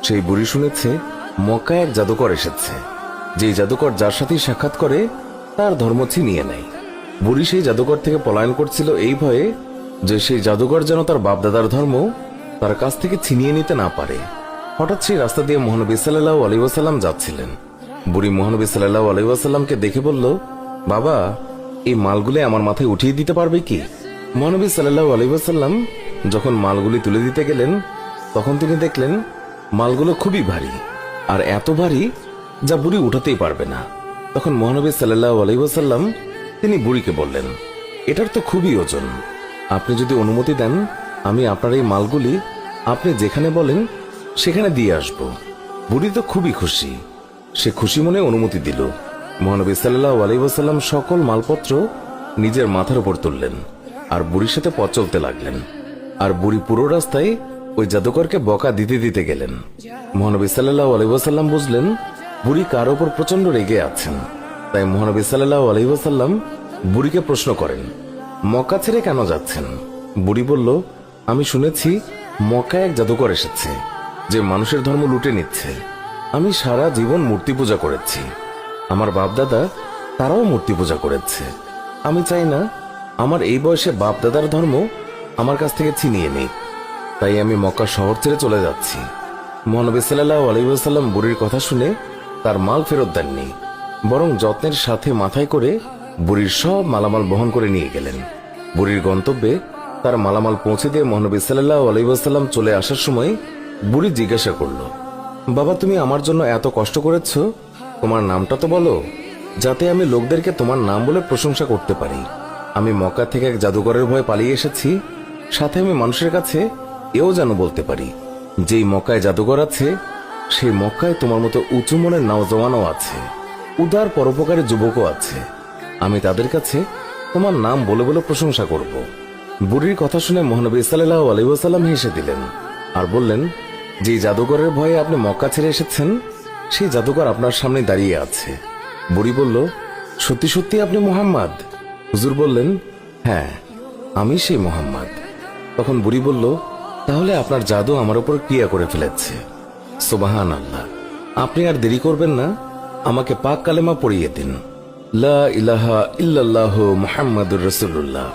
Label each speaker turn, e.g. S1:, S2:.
S1: সেই বুড়ি শুনেছে মক্কায় এক জাদুকর এসেছে, যেই জাদুকর যার সাথেই সাক্ষাৎ করে তার ধর্ম ছিনিয়ে নেয়। বুড়ি সেই জাদুকর থেকে পলায়ন করছিল এই ভয়ে যে সেই জাদুকর যেন তার বাপদাদার ধর্ম তার কাছ থেকে ছিনিয়ে নিতে না পারে। হঠাৎ সেই রাস্তা দিয়ে মহানবী সাল্লাল্লাহু আলাইহি ওয়াসাল্লাম যাচ্ছিলেন। বুড়ি মহানবী সাল্লাল্লাহু আলাইহি ওয়াসাল্লামকে দেখে বলল, বাবা, এই মালগুলি আমার মাথায় উঠিয়ে দিতে পারবে কি? মহানবী সাল্লাল্লাহু আলাইহি ওয়াসাল্লাম যখন মালগুলি তুলে দিতে গেলেন তখন তিনি দেখলেন মালগুলো খুবই ভারী, আর এত ভারী যা বুড়ি উঠাতেই পারবে না। তখন মহানবী সাল্লাল্লাহু আলাইহি ওয়াসাল্লাম তিনি বুড়িকে বললেন, এটার তো খুবই ওজন, আপনি যদি অনুমতি দেন আমি আপনার এই মালগুলি আপনি যেখানে বলেন সেখানে দিয়ে আসব। বুড়ি তো খুবই খুশি, সে খুশি মনে অনুমতি দিল। মহানবী সাল্লাল্লাহু আলাইহি ওয়াসাল্লাম সকল মালপত্র নিজের মাথার উপর তুললেন আর বুড়ির সাথে পথ চলতে লাগলেন। আর বুড়ি পুরো রাস্তায় ওই জাদুকরকে বকা দিতে দিতে গেলেন। মহানবী সাল্লাল্লাহু আলাইহি ওয়াসাল্লাম বুঝলেন বুড়ি কার ওপর প্রচন্ড রেগে আছেন। তাই মহানবী সাল্লাল্লাহু আলাইহি ওয়াসাল্লাম বুড়িকে প্রশ্ন করেন, মক্কা ছেড়ে কেন যাচ্ছেন? বুড়ি বলল, আমি শুনেছি মক্কায় এক জাদুকর এসেছে যে মানুষের ধর্ম লুটে নিচ্ছে। আমি সারা জীবন মূর্তি পূজা করেছি, আমার বাপদাদা তারাও মূর্তি পূজা করেছে। আমি চাই না আমার এই বয়সে বাপদাদার ধর্ম আমার কাছ থেকে ছিনিয়ে নিক, তাই আমি মক্কা শহর ছেড়ে চলে যাচ্ছি। মহানবী সাল্লাল্লাহু আলাইহি ওয়াসাল্লাম বুড়ির কথা শুনে তার মাল ফেরত দেননি, বরং যত্নের সাথে মাথায় করে বুড়ির সব মালামাল বহন করে নিয়ে গেলেন। বুড়ির গন্তব্যে তার মালামাল পৌঁছে দিয়ে মহানবী সাল্লাল্লাহু আলাইহি ওয়াসাল্লাম চলে আসার সময় বুড়ি জিজ্ঞাসা করল, বাবা, তুমি আমার জন্য এত কষ্ট করেছ, তোমার নামটা তো বলো, যাতে আমি লোকদেরকে তোমার নাম বলে প্রশংসা করতে পারি। আমি মক্কা থেকে এক জাদুকরের ভয়ে পালিয়ে এসেছি, সাথে আমি মানুষের কাছে এও যেন বলতে পারি যেই মক্কায় জাদুকর আছে সেই মক্কায় তোমার মতো উঁচু মনের নওজওয়ানও আছে, উদার পরোপকারী যুবকও আছে। আমি তাদের কাছে তোমার নাম বলে বলে প্রশংসা করব। বুড়ির কথা শুনে মহানবী সাল্লাল্লাহু আলাইহি ওয়াসাল্লাম হেসে দিলেন আর বললেন, যে জাদুকরের ভয়ে আপনি মক্কা ছেড়ে এসেছেন সেই জাদুকর আপনার সামনে দাঁড়িয়ে আছে। বুড়ি বলল, সত্যি সত্যি আপনি মুহাম্মদ? হুজুর বললেন, হ্যাঁ, আমি সেই মুহাম্মদ। তখন বুড়ি বলল, তাহলে আপনার জাদু আমার উপর ক্রিয়া করে ফেলেছে। সুবহানাল্লাহ, আপনি আর দেরি করবেন না, আমাকে পাক কালেমা পড়িয়ে দিন, লা ইলাহা ইল্লাল্লাহু মুহাম্মাদুর রাসূলুল্লাহ।